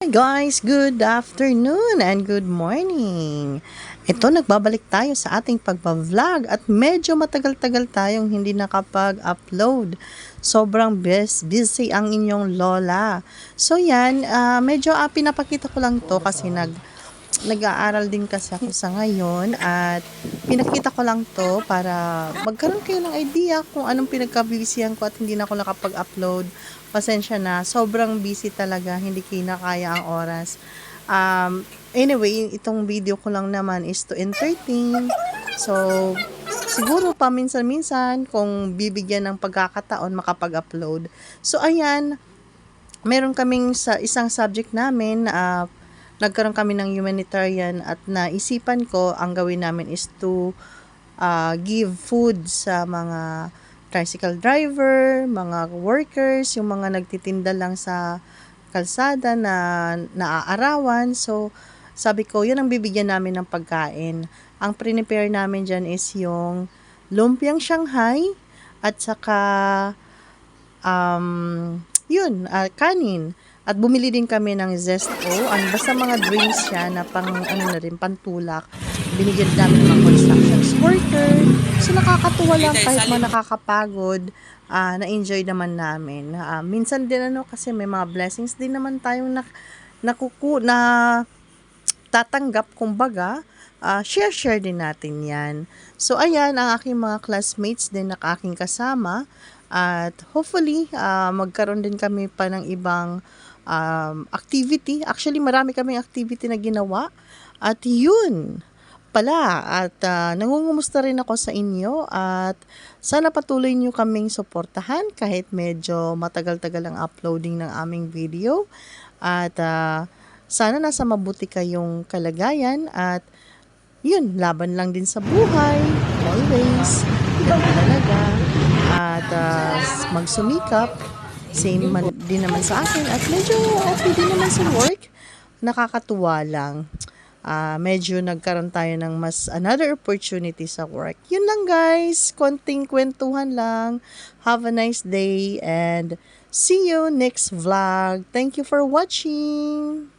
Hi guys, good afternoon and good morning. Ito, nagbabalik tayo sa ating pagpa-vlog at medyo matagal-tagal tayong hindi nakapag-upload. Sobrang busy ang inyong lola. So yan, medyo pinapakita ko lang to kasi nag-aaral din kasi ako sa ngayon at pinakita ko lang to para magkaroon kayo ng idea kung anong pinagka-busyhan ko at hindi na ako nakapag-upload. Pasensya na, sobrang busy talaga, hindi kinakaya ang oras. Anyway, itong video ko lang naman is to entertain. So, siguro paminsan-minsan kung bibigyan ng pagkakataon makapag-upload. So, ayan, meron kaming sa isang subject namin, nagkaroon kami ng humanitarian at naisipan ko ang gawin namin is to give food sa mga tricycle driver, mga workers, yung mga nagtitinda lang sa kalsada na naaarawan. So, sabi ko, yun ang bibigyan namin ng pagkain. Ang prepare namin dyan is yung lumpiang Shanghai at saka kanin. At bumili din kami ng Zesto. Basta mga drinks siya na pang pantulak. Binigyan namin ng mga construction worker. So nakakatuwa lang kahit nakakapagod. Na-enjoy naman namin. Minsan din kasi may mga blessings din naman tayong tatanggap, kumbaga. Share din natin yan. So ayan, ang aking mga classmates din na aking kasama. At hopefully, magkaroon din kami pa ng ibang activity. Actually, marami kaming activity na ginawa. At yun pala. At nangungumusta rin ako sa inyo. At sana patuloy nyo kaming suportahan kahit medyo matagal-tagal ang uploading ng aming video. At sana nasa mabuti kayong kalagayan. At yun, laban lang din sa buhay. Always. Ganun talaga. At magsumikap. Same din naman sa akin. At medyo okay din naman sa work. Nakakatuwa lang. Medyo nagkaroon tayo ng another opportunity sa work. Yun lang guys. Konting kwentuhan lang. Have a nice day and see you next vlog. Thank you for watching.